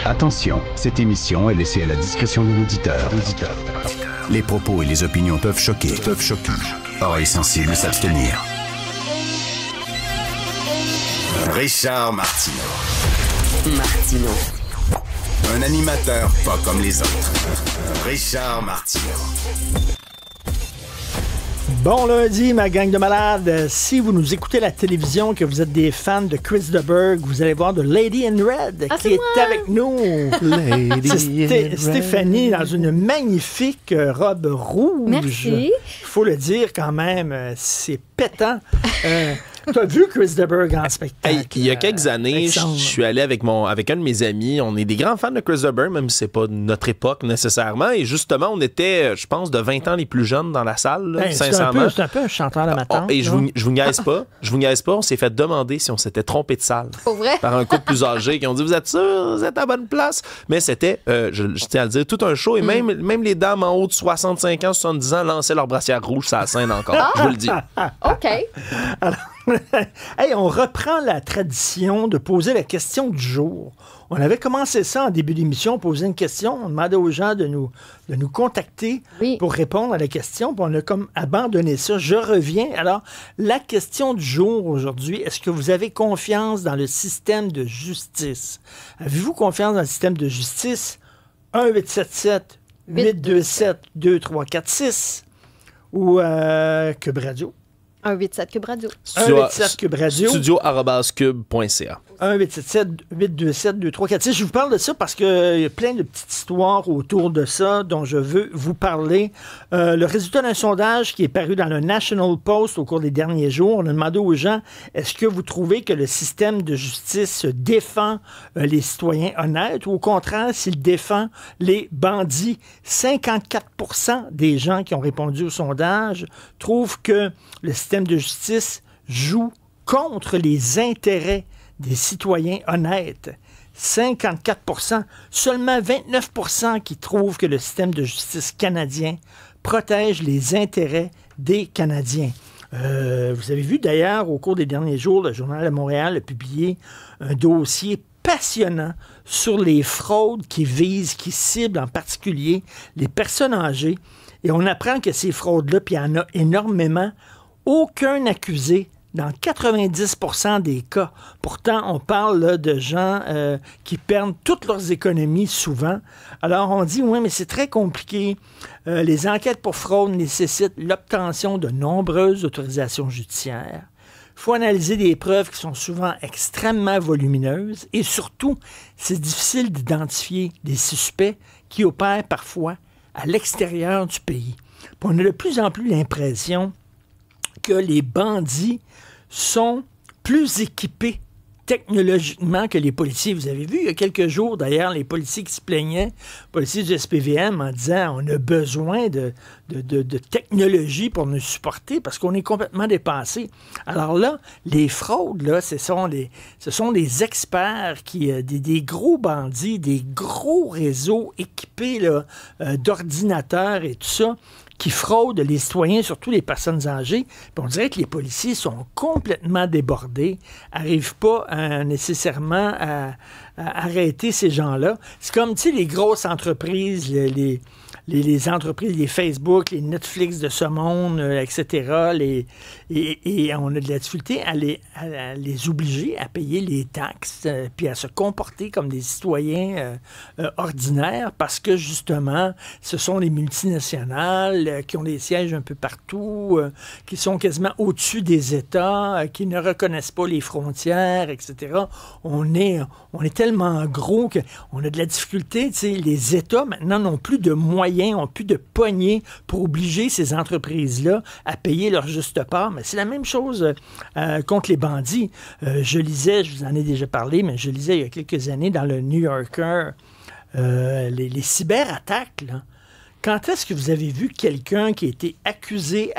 Attention, cette émission est laissée à la discrétion de l'auditeur. Les propos et les opinions peuvent choquer. Oreilles sensibles s'abstenir. Richard Martineau. Un animateur pas comme les autres. Richard Martineau. Bon lundi, ma gang de malades. Si vous nous écoutez à la télévision, que vous êtes des fans de Chris de Burgh, vous allez voir de Lady in Red qui est avec nous. C'est Stéphanie dans une magnifique robe rouge. Merci. Il faut le dire quand même, c'est pétant. T'as vu Chris de Burgh en spectacle? Hey, il y a quelques années, je suis allé avec un de mes amis. On est des grands fans de Chris de Burgh, même si c'est pas notre époque nécessairement. Et justement, on était, je pense, de 20 ans les plus jeunes dans la salle, là, sincèrement. C'est un peu un chanteur de ma tante. Et je vous niaise pas. On s'est fait demander si on s'était trompé de salle. Pour vrai? Par un couple plus âgé qui ont dit, vous êtes sûr? Vous êtes à bonne place? Mais c'était, je tiens à le dire, tout un show. Et même les dames en haut de 65 ans, 70 ans lançaient leur brassière rouge sur la scène encore. Je vous le dis. OK. Alors, hey, on reprend la tradition de poser la question du jour. On avait commencé ça en début d'émission, poser une question. On demandait aux gens de nous contacter pour répondre à la question. Puis on a comme abandonné ça. Je reviens. Alors, la question du jour aujourd'hui, est-ce que vous avez confiance dans le système de justice? Avez-vous confiance dans le système de justice? 1-877-827-2346 ou Cube Radio. 187 Cube Radio. 187 Cube Radio. Studio@cube.ca. 1-877-827-2346. Je vous parle de ça parce qu'il y a plein de petites histoires autour de ça dont je veux vous parler. Le résultat d'un sondage qui est paru dans le National Post au cours des derniers jours, on a demandé aux gens, est-ce que vous trouvez que le système de justice défend les citoyens honnêtes ou au contraire, s'il défend les bandits? 54% des gens qui ont répondu au sondage trouvent que le système de justice joue contre les intérêts des citoyens honnêtes. 54%. Seulement 29% qui trouvent que le système de justice canadien protège les intérêts des Canadiens. Vous avez vu d'ailleurs, au cours des derniers jours, le Journal de Montréal a publié un dossier passionnant sur les fraudes qui visent, qui ciblent en particulier les personnes âgées. Et on apprend que ces fraudes-là, puis il y en a énormément, aucun accusé dans 90% des cas. Pourtant, on parle là, de gens qui perdent toutes leurs économies souvent. Alors, on dit, oui, mais c'est très compliqué. Les enquêtes pour fraude nécessitent l'obtention de nombreuses autorisations judiciaires. Il faut analyser des preuves qui sont souvent extrêmement volumineuses. Et surtout, c'est difficile d'identifier des suspects qui opèrent parfois à l'extérieur du pays. Puis on a de plus en plus l'impression que les bandits sont plus équipés technologiquement que les policiers. Vous avez vu, il y a quelques jours, d'ailleurs, les policiers qui se plaignaient, les policiers du SPVM, en disant on a besoin de technologie pour nous supporter parce qu'on est complètement dépassé. Alors là, les fraudes, là, ce sont des experts, des gros bandits, des gros réseaux équipés là, d'ordinateurs et tout ça, qui fraudent les citoyens, surtout les personnes âgées. Puis on dirait que les policiers sont complètement débordés, n'arrivent pas nécessairement à arrêter ces gens-là. C'est comme, tu sais, les grosses entreprises, les entreprises, les Facebook, les Netflix de ce monde, etc. Et on a de la difficulté à les obliger à payer les taxes, puis à se comporter comme des citoyens ordinaires, parce que, justement, ce sont les multinationales qui ont des sièges un peu partout, qui sont quasiment au-dessus des États, qui ne reconnaissent pas les frontières, etc. On est tellement gros qu'on a de la difficulté. Tu sais, les États, maintenant, n'ont plus de moyens, n'ont plus de poignées pour obliger ces entreprises-là à payer leur juste part. Mais c'est la même chose contre les bandits. Je lisais, je vous en ai déjà parlé, mais je lisais il y a quelques années dans le New Yorker, les cyberattaques, là. Quand est-ce que vous avez vu quelqu'un qui a été accusé,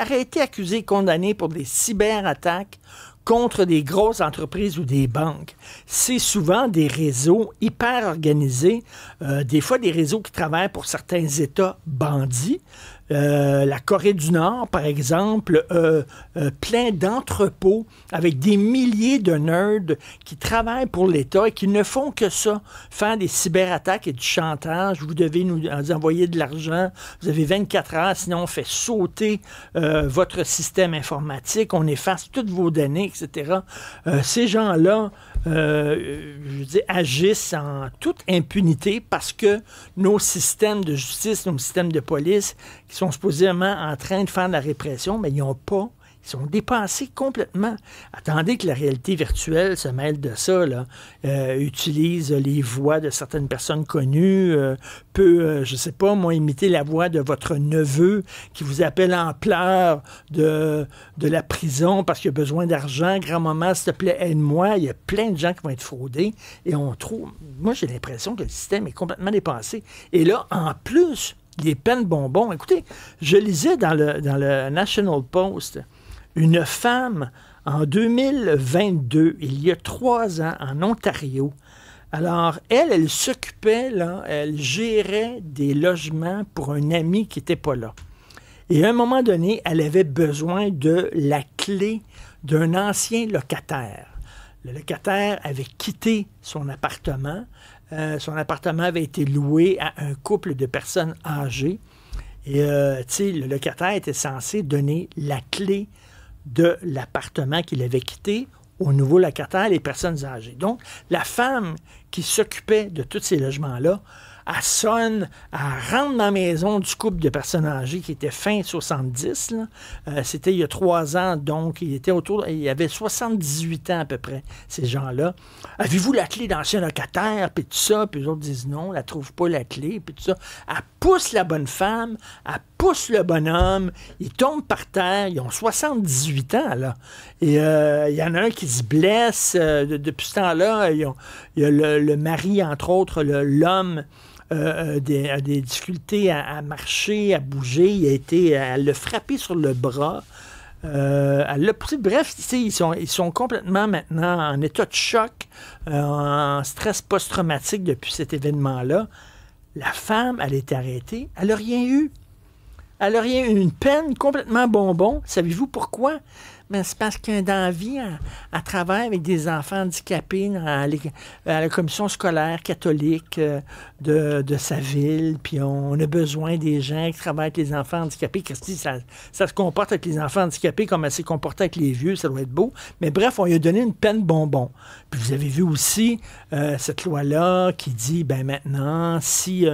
condamné pour des cyberattaques contre des grosses entreprises ou des banques? C'est souvent des réseaux hyper organisés, des fois des réseaux qui travaillent pour certains États bandits, La Corée du Nord, par exemple, plein d'entrepôts avec des milliers de nerds qui travaillent pour l'État et qui ne font que ça, faire des cyberattaques et du chantage. Vous devez nous envoyer de l'argent. Vous avez 24 heures, sinon on fait sauter votre système informatique, on efface toutes vos données, etc. Ces gens-là, je veux dire, agissent en toute impunité parce que nos systèmes de justice, nos systèmes de police, qui sont supposément en train de faire de la répression, mais ils n'ont pas. Ils sont dépassés complètement. Attendez que la réalité virtuelle se mêle de ça, là. Utilise les voix de certaines personnes connues, peut, je sais pas, moi, imiter la voix de votre neveu qui vous appelle en pleurs de la prison parce qu'il a besoin d'argent. Grand-maman, s'il te plaît, aide-moi. Il y a plein de gens qui vont être fraudés. Et on trouve... Moi, j'ai l'impression que le système est complètement dépassé. Et là, en plus, les peines bonbons. Écoutez, je lisais dans le National Post... Une femme, en 2022, il y a 3 ans, en Ontario, alors, elle s'occupait, là, elle gérait des logements pour un ami qui n'était pas là. Et à un moment donné, elle avait besoin de la clé d'un ancien locataire. Le locataire avait quitté son appartement. Son appartement avait été loué à un couple de personnes âgées. Et, tu sais, le locataire était censé donner la clé de l'appartement qu'il avait quitté au nouveau locataire, les personnes âgées. Donc, la femme qui s'occupait de tous ces logements-là, elle sonne, elle rentre dans la maison du couple de personnes âgées qui était fin 70. C'était il y a 3 ans, donc il y avait 78 ans à peu près, ces gens-là. Avez-vous la clé d'ancien locataire, puis tout ça, puis les autres disent non, elle ne trouve pas la clé, puis tout ça. Elle pousse la bonne femme, elle pousse le bonhomme, ils tombent par terre, ils ont 78 ans, là. Et il y en a un qui se blesse. Depuis ce temps-là, il y a le mari, entre autres, l'homme, a des difficultés à marcher, à bouger. Elle l'a frappé sur le bras. Elle l'a poussé. Bref, ils sont complètement maintenant en état de choc, en stress post-traumatique depuis cet événement-là. La femme, elle est arrêtée. Elle n'a rien eu. Elle n'a rien eu. Une peine complètement bonbon. Savez-vous pourquoi? C'est parce que dans la vie, elle travaille avec des enfants handicapés à la commission scolaire catholique de sa ville, puis on a besoin des gens qui travaillent avec les enfants handicapés. Christy, ça se comporte avec les enfants handicapés comme elle s'est comportée avec les vieux, ça doit être beau. Mais bref, on lui a donné une peine bonbon. Puis vous avez vu aussi cette loi-là qui dit, ben maintenant, si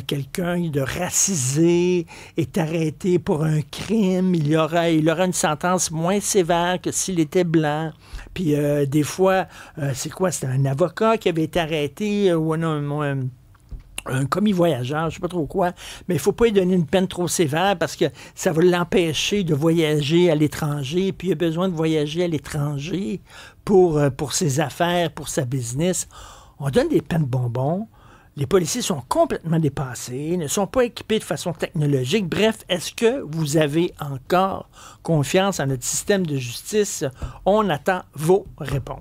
quelqu'un de racisé est arrêté pour un crime, il aura une sentence moins sévère que s'il était blanc. Puis des fois, c'était un avocat qui avait été arrêté ou un commis voyageur, je ne sais pas trop quoi, mais il ne faut pas lui donner une peine trop sévère parce que ça va l'empêcher de voyager à l'étranger, puis il a besoin de voyager à l'étranger pour ses affaires, pour sa business. On donne des peines bonbons. Les policiers sont complètement dépassés, ne sont pas équipés de façon technologique. Bref, est-ce que vous avez encore confiance en notre système de justice? On attend vos réponses.